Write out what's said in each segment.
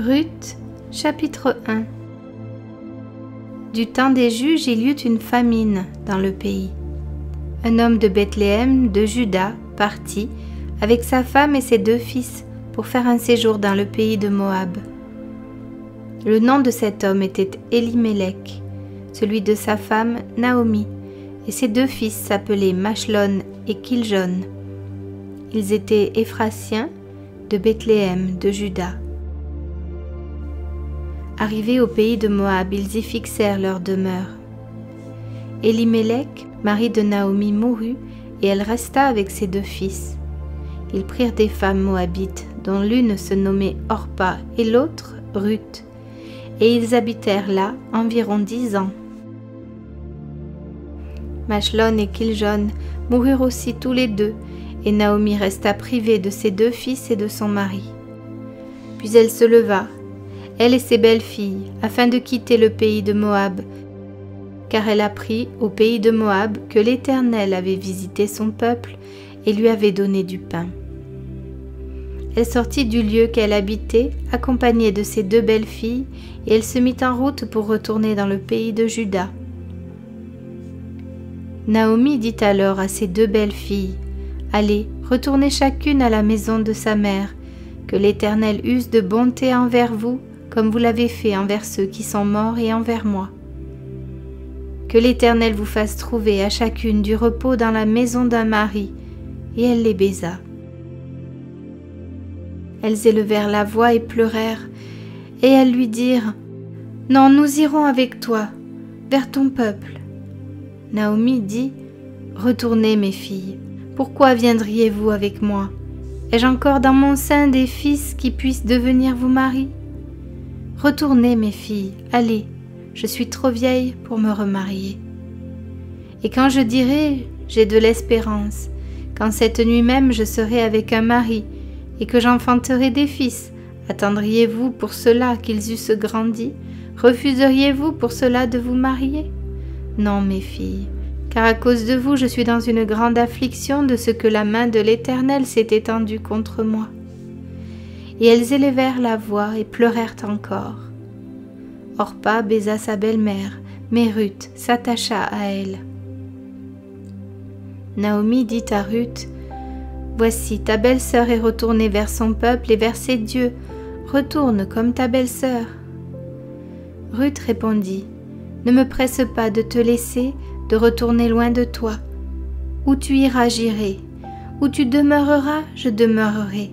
Ruth, chapitre 1. Du temps des juges, il y eut une famine dans le pays. Un homme de Bethléem, de Juda, partit, avec sa femme et ses 2 fils, pour faire un séjour dans le pays de Moab. Le nom de cet homme était Élimélec, celui de sa femme Naomi, et ses 2 fils s'appelaient Machlon et Kiljon. Ils étaient Éphrasiens de Bethléem, de Juda. Arrivés au pays de Moab, ils y fixèrent leur demeure. Élimélec, mari de Naomi, mourut, et elle resta avec ses 2 fils. Ils prirent des femmes moabites, dont l'une se nommait Orpa et l'autre Ruth, et ils habitèrent là environ 10 ans. Machlon et Kiljon moururent aussi tous les 2, et Naomi resta privée de ses 2 fils et de son mari. Puis elle se leva, elle et ses belles-filles, afin de quitter le pays de Moab, car elle apprit au pays de Moab que l'Éternel avait visité son peuple et lui avait donné du pain. Elle sortit du lieu qu'elle habitait, accompagnée de ses 2 belles-filles, et elle se mit en route pour retourner dans le pays de Juda. Naomi dit alors à ses 2 belles-filles, « Allez, retournez chacune à la maison de sa mère, que l'Éternel use de bonté envers vous, comme vous l'avez fait envers ceux qui sont morts et envers moi. Que l'Éternel vous fasse trouver à chacune du repos dans la maison d'un mari. » Et elle les baisa. Elles élevèrent la voix et pleurèrent, et elles lui dirent, « Non, nous irons avec toi, vers ton peuple. » Naomi dit, « Retournez, mes filles, pourquoi viendriez-vous avec moi? Ai-je encore dans mon sein des fils qui puissent devenir vos maris? Retournez, mes filles, allez, je suis trop vieille pour me remarier. Et quand je dirai, j'ai de l'espérance, quand cette nuit même je serai avec un mari, et que j'enfanterai des fils, attendriez-vous pour cela qu'ils eussent grandi? Refuseriez-vous pour cela de vous marier? Non, mes filles, car à cause de vous je suis dans une grande affliction de ce que la main de l'Éternel s'est étendue contre moi. » Et elles élevèrent la voix et pleurèrent encore. Orpa baisa sa belle-mère, mais Ruth s'attacha à elle. Naomi dit à Ruth, « Voici, ta belle-sœur est retournée vers son peuple et vers ses dieux. Retourne comme ta belle-sœur. » Ruth répondit, « Ne me presse pas de te laisser, de retourner loin de toi. Où tu iras, j'irai. Où tu demeureras, je demeurerai.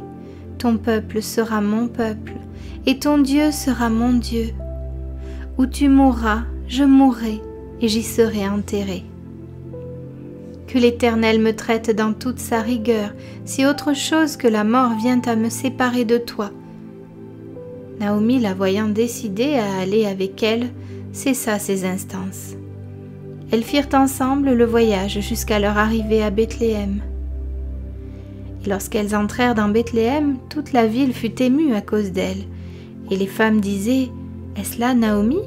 Ton peuple sera mon peuple, et ton Dieu sera mon Dieu. Où tu mourras, je mourrai, et j'y serai enterré. Que l'Éternel me traite dans toute sa rigueur, si autre chose que la mort vient à me séparer de toi. » Naomi, la voyant décidée à aller avec elle, cessa ses instances. Elles firent ensemble le voyage jusqu'à leur arrivée à Bethléem. Et lorsqu'elles entrèrent dans Bethléem, toute la ville fut émue à cause d'elles, et les femmes disaient, « Est-ce là Naomi ?»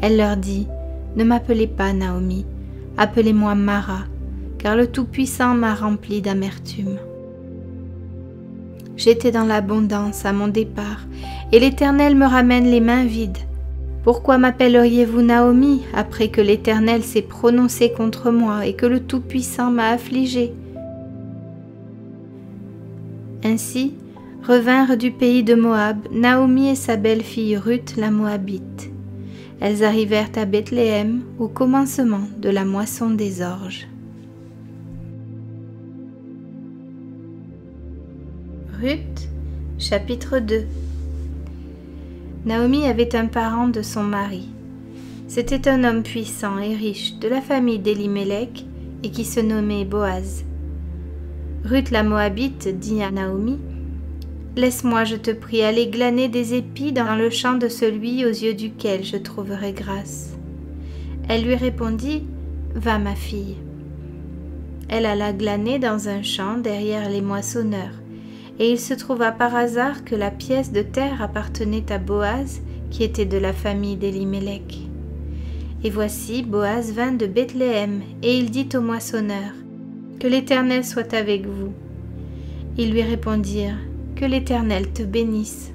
Elle leur dit, « Ne m'appelez pas Naomi, appelez-moi Mara, car le Tout-Puissant m'a remplie d'amertume. J'étais dans l'abondance à mon départ, et l'Éternel me ramène les mains vides. Pourquoi m'appelleriez-vous Naomi, après que l'Éternel s'est prononcé contre moi et que le Tout-Puissant m'a affligée? » Ainsi revinrent du pays de Moab Naomi et sa belle-fille Ruth la Moabite. Elles arrivèrent à Bethléem au commencement de la moisson des orges. Ruth, chapitre 2. Naomi avait un parent de son mari. C'était un homme puissant et riche de la famille d'Élimélec et qui se nommait Boaz. Ruth la Moabite dit à Naomi, « Laisse-moi, je te prie, aller glaner des épis dans le champ de celui aux yeux duquel je trouverai grâce. » Elle lui répondit, « Va, ma fille. » Elle alla glaner dans un champ derrière les moissonneurs, et il se trouva par hasard que la pièce de terre appartenait à Boaz, qui était de la famille d'Élimélec. Et voici, Boaz vint de Bethléem, et il dit au moissonneur, « Que l'Éternel soit avec vous. » Ils lui répondirent, « Que l'Éternel te bénisse. »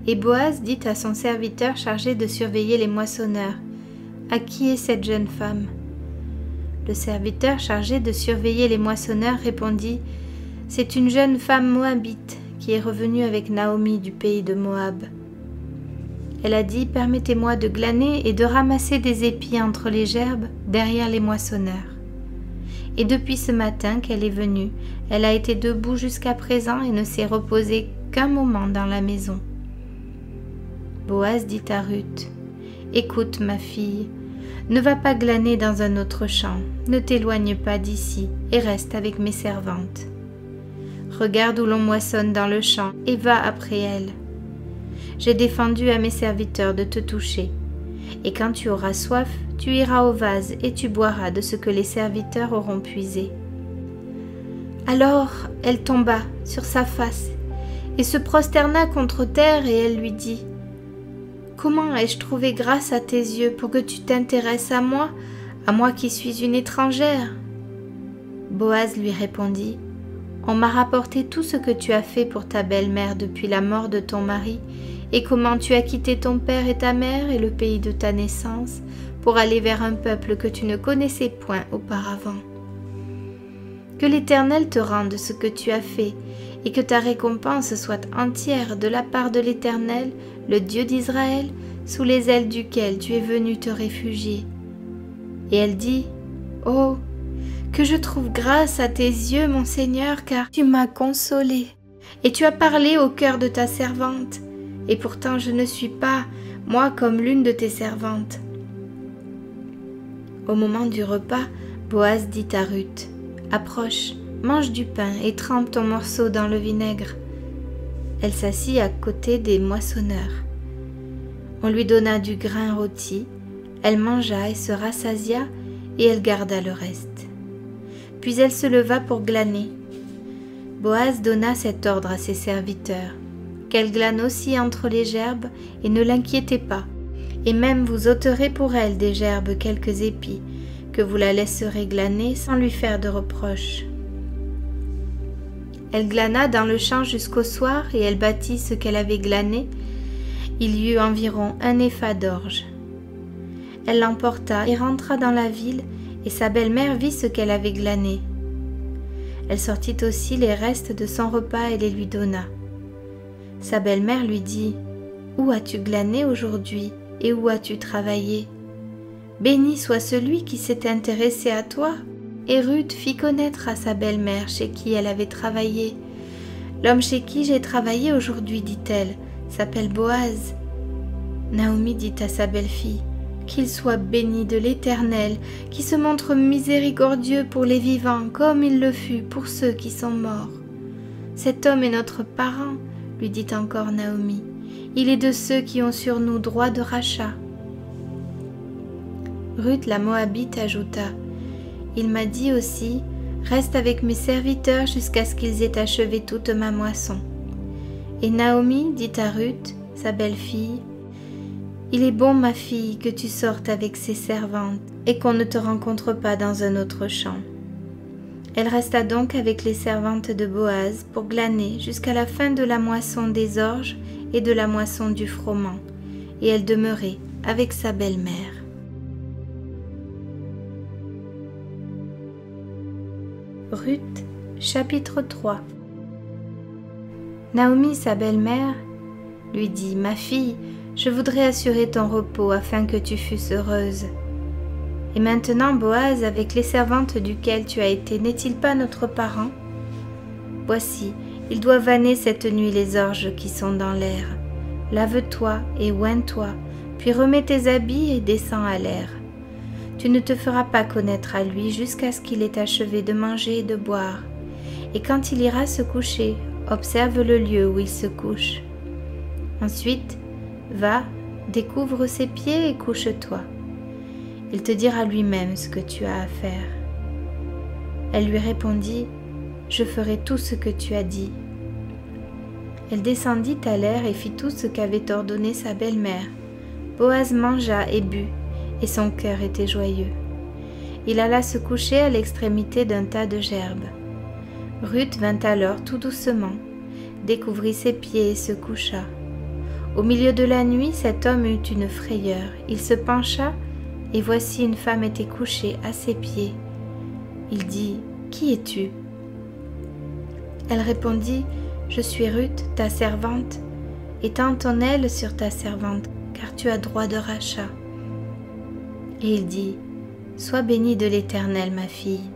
Et Boaz dit à son serviteur chargé de surveiller les moissonneurs, « À qui est cette jeune femme ?» Le serviteur chargé de surveiller les moissonneurs répondit, « C'est une jeune femme moabite qui est revenue avec Naomi du pays de Moab. Elle a dit, permettez-moi de glaner et de ramasser des épis entre les gerbes derrière les moissonneurs. Et depuis ce matin qu'elle est venue, elle a été debout jusqu'à présent et ne s'est reposée qu'un moment dans la maison. » Boaz dit à Ruth, « Écoute, ma fille, ne va pas glaner dans un autre champ, ne t'éloigne pas d'ici et reste avec mes servantes. Regarde où l'on moissonne dans le champ et va après elles. J'ai défendu à mes serviteurs de te toucher, et quand tu auras soif, tu iras au vase et tu boiras de ce que les serviteurs auront puisé. » Alors elle tomba sur sa face et se prosterna contre terre et elle lui dit, « Comment ai-je trouvé grâce à tes yeux pour que tu t'intéresses à moi qui suis une étrangère ?» Boaz lui répondit, « On m'a rapporté tout ce que tu as fait pour ta belle-mère depuis la mort de ton mari et comment tu as quitté ton père et ta mère et le pays de ta naissance pour aller vers un peuple que tu ne connaissais point auparavant. Que l'Éternel te rende ce que tu as fait et que ta récompense soit entière de la part de l'Éternel, le Dieu d'Israël, sous les ailes duquel tu es venu te réfugier. » Et elle dit, « Oh, que je trouve grâce à tes yeux, mon Seigneur, car tu m'as consolée, et tu as parlé au cœur de ta servante, et pourtant je ne suis pas, moi, comme l'une de tes servantes. » Au moment du repas, Boaz dit à Ruth, « Approche, mange du pain et trempe ton morceau dans le vinaigre. » Elle s'assit à côté des moissonneurs. On lui donna du grain rôti, elle mangea et se rassasia, et elle garda le reste. Puis elle se leva pour glaner. Boaz donna cet ordre à ses serviteurs, qu'elle glane aussi entre les gerbes, et ne l'inquiétez pas, et même vous ôterez pour elle des gerbes quelques épis, que vous la laisserez glaner sans lui faire de reproches. Elle glana dans le champ jusqu'au soir, et elle bâtit ce qu'elle avait glané. Il y eut environ 1 épha d'orge. Elle l'emporta et rentra dans la ville, et sa belle-mère vit ce qu'elle avait glané. Elle sortit aussi les restes de son repas et les lui donna. Sa belle-mère lui dit, « Où as-tu glané aujourd'hui et où as-tu travaillé? Béni soit celui qui s'est intéressé à toi. » Et Ruth fit connaître à sa belle-mère chez qui elle avait travaillé. « L'homme chez qui j'ai travaillé aujourd'hui, dit-elle, s'appelle Boaz. » Naomi dit à sa belle-fille, « Qu'il soit béni de l'Éternel, qui se montre miséricordieux pour les vivants, comme il le fut pour ceux qui sont morts. Cet homme est notre parent, lui dit encore Naomi. Il est de ceux qui ont sur nous droit de rachat. » Ruth la Moabite ajouta, « Il m'a dit aussi, reste avec mes serviteurs jusqu'à ce qu'ils aient achevé toute ma moisson. » Et Naomi dit à Ruth, sa belle-fille, « Il est bon, ma fille, que tu sortes avec ses servantes et qu'on ne te rencontre pas dans un autre champ. » Elle resta donc avec les servantes de Boaz pour glaner jusqu'à la fin de la moisson des orges et de la moisson du froment, et elle demeurait avec sa belle-mère. Ruth, chapitre 3. Naomi, sa belle-mère, lui dit, « Ma fille, je voudrais assurer ton repos afin que tu fusses heureuse. Et maintenant, Boaz, avec les servantes duquel tu as été, n'est-il pas notre parent? Voici, il doit vanner cette nuit les orges qui sont dans l'air. Lave-toi et oins-toi, puis remets tes habits et descends à l'air. Tu ne te feras pas connaître à lui jusqu'à ce qu'il ait achevé de manger et de boire. Et quand il ira se coucher, observe le lieu où il se couche. Ensuite, va, découvre ses pieds et couche-toi. Il te dira lui-même ce que tu as à faire. » Elle lui répondit, « Je ferai tout ce que tu as dit. » Elle descendit à l'air et fit tout ce qu'avait ordonné sa belle-mère. Boaz mangea et but, et son cœur était joyeux. Il alla se coucher à l'extrémité d'un tas de gerbes. Ruth vint alors tout doucement, découvrit ses pieds et se coucha. Au milieu de la nuit, cet homme eut une frayeur. Il se pencha, et voici une femme était couchée à ses pieds. Il dit, « Qui es-tu » Elle répondit, « Je suis Ruth, ta servante. Étends ton aile sur ta servante, car tu as droit de rachat. » Et il dit, « Sois bénie de l'Éternel, ma fille.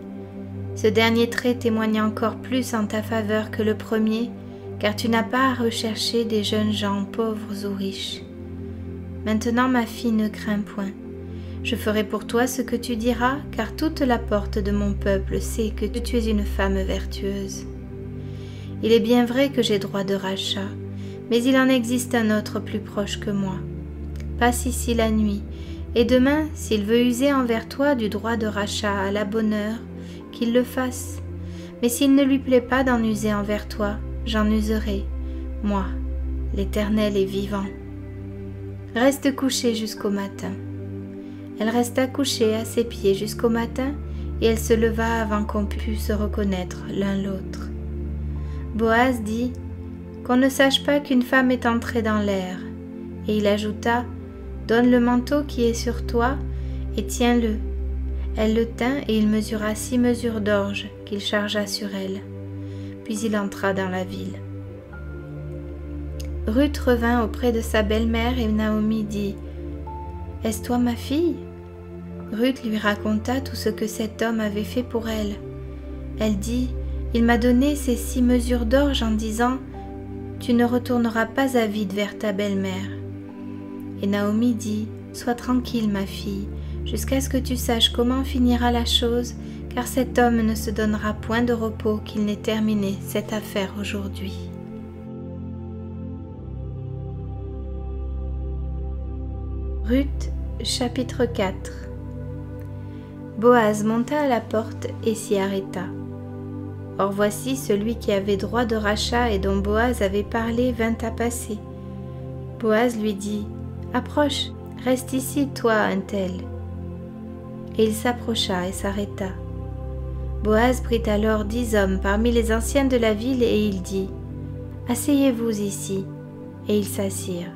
Ce dernier trait témoigne encore plus en ta faveur que le premier, car tu n'as pas à rechercher des jeunes gens pauvres ou riches. Maintenant, ma fille, ne crains point. Je ferai pour toi ce que tu diras, car toute la porte de mon peuple sait que tu es une femme vertueuse. Il est bien vrai que j'ai droit de rachat, mais il en existe un autre plus proche que moi. Passe ici la nuit, et demain, s'il veut user envers toi du droit de rachat à la bonne heure, qu'il le fasse. Mais s'il ne lui plaît pas d'en user envers toi, j'en userai, moi, l'Éternel est vivant. Reste couchée jusqu'au matin. » Elle resta couchée à ses pieds jusqu'au matin, et elle se leva avant qu'on pût se reconnaître l'un l'autre. Boaz dit, « Qu'on ne sache pas qu'une femme est entrée dans l'air. » Et il ajouta, « Donne le manteau qui est sur toi, et tiens-le. » Elle le tint, et il mesura 6 mesures d'orge qu'il chargea sur elle. Puis il entra dans la ville. Ruth revint auprès de sa belle-mère, et Naomi dit, « Est-ce toi ma fille ?» Ruth lui raconta tout ce que cet homme avait fait pour elle. Elle dit, « Il m'a donné ces 6 mesures d'orge en disant, « Tu ne retourneras pas à vide vers ta belle-mère. » Et Naomi dit, « Sois tranquille ma fille, jusqu'à ce que tu saches comment finira la chose, car cet homme ne se donnera point de repos qu'il n'ait terminé cette affaire aujourd'hui. » Ruth, chapitre 4. Boaz monta à la porte et s'y arrêta. Or voici celui qui avait droit de rachat et dont Boaz avait parlé vint à passer. Boaz lui dit, « Approche, reste ici, toi, un tel. » Et il s'approcha et s'arrêta. Boaz prit alors 10 hommes parmi les anciens de la ville et il dit, « Asseyez-vous ici. » Et ils s'assirent.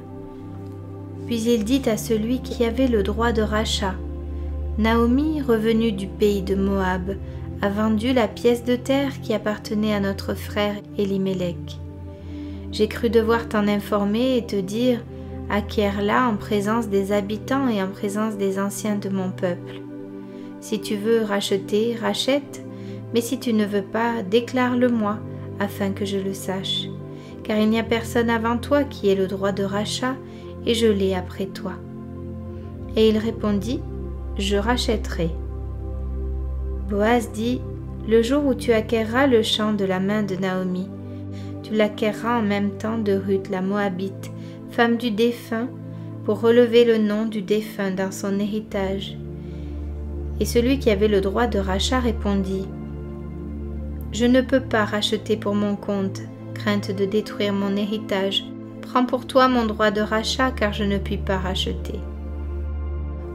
Puis il dit à celui qui avait le droit de rachat, « Naomi, revenue du pays de Moab, a vendu la pièce de terre qui appartenait à notre frère Élimélec. J'ai cru devoir t'en informer et te dire, acquiers-la en présence des habitants et en présence des anciens de mon peuple. Si tu veux racheter, rachète, mais si tu ne veux pas, déclare-le-moi, afin que je le sache. Car il n'y a personne avant toi qui ait le droit de rachat, et je l'ai après toi. » Et il répondit, « Je rachèterai. » Boaz dit, « Le jour où tu acquerras le champ de la main de Naomi, tu l'acquerras en même temps de Ruth la Moabite, femme du défunt, pour relever le nom du défunt dans son héritage. » Et celui qui avait le droit de rachat répondit, « Je ne peux pas racheter pour mon compte, crainte de détruire mon héritage. Prends pour toi mon droit de rachat, car je ne puis pas racheter. »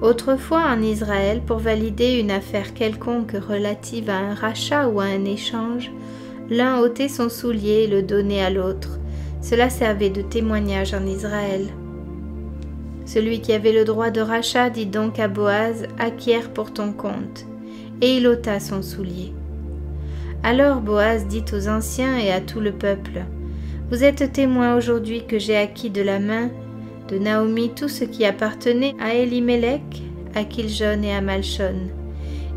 Autrefois en Israël, pour valider une affaire quelconque relative à un rachat ou à un échange, l'un ôtait son soulier et le donnait à l'autre. Cela servait de témoignage en Israël. Celui qui avait le droit de rachat dit donc à Boaz, « Acquiers pour ton compte. » Et il ôta son soulier. Alors Boaz dit aux anciens et à tout le peuple, « Vous êtes témoins aujourd'hui que j'ai acquis de la main de Naomi tout ce qui appartenait à Élimélec, à Kiljon et à Malchon,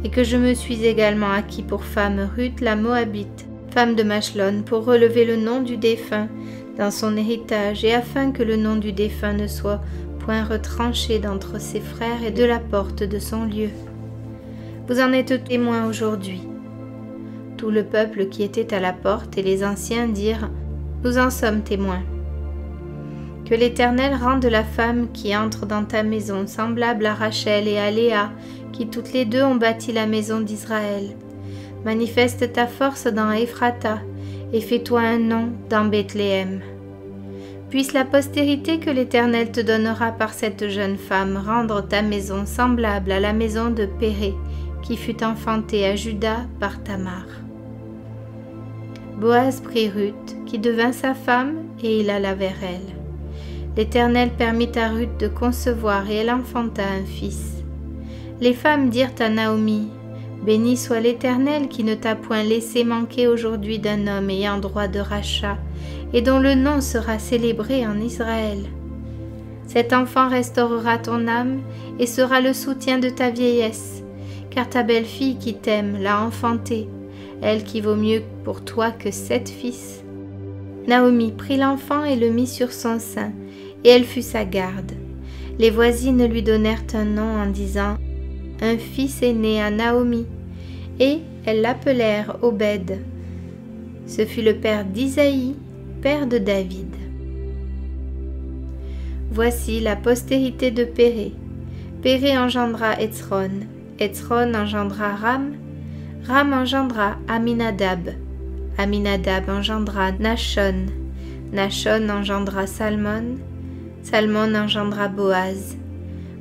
et que je me suis également acquis pour femme Ruth la Moabite, femme de Machlon, pour relever le nom du défunt dans son héritage, et afin que le nom du défunt ne soit point retranché d'entre ses frères et de la porte de son lieu. Vous en êtes témoins aujourd'hui. » Tout le peuple qui était à la porte et les anciens dirent, « Nous en sommes témoins. » Que l'Éternel rende la femme qui entre dans ta maison semblable à Rachel et à Léa, qui toutes les deux ont bâti la maison d'Israël. Manifeste ta force dans Ephrata, et fais-toi un nom dans Bethléem. Puisse la postérité que l'Éternel te donnera par cette jeune femme rendre ta maison semblable à la maison de Péré, qui fut enfantée à Juda par Tamar. Boaz prit Ruth, qui devint sa femme, et il alla vers elle. L'Éternel permit à Ruth de concevoir et elle enfanta un fils. Les femmes dirent à Naomi, « Béni soit l'Éternel qui ne t'a point laissé manquer aujourd'hui d'un homme ayant droit de rachat et dont le nom sera célébré en Israël. Cet enfant restaurera ton âme et sera le soutien de ta vieillesse, car ta belle-fille qui t'aime l'a enfanté, elle qui vaut mieux pour toi que 7 fils. » Naomi prit l'enfant et le mit sur son sein, et elle fut sa garde. Les voisines lui donnèrent un nom en disant « Un fils est né à Naomi », et elles l'appelèrent Obed. Ce fut le père d'Isaïe, père de David. Voici la postérité de Péré. Péré engendra Hétzron, Hétzron engendra Ram, Ram engendra Aminadab, Aminadab engendra Nachon, Nachon engendra Salmon, Salmon engendra Boaz,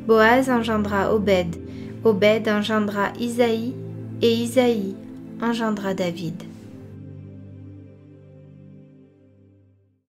Boaz engendra Obed, Obed engendra Isaïe, et Isaïe engendra David.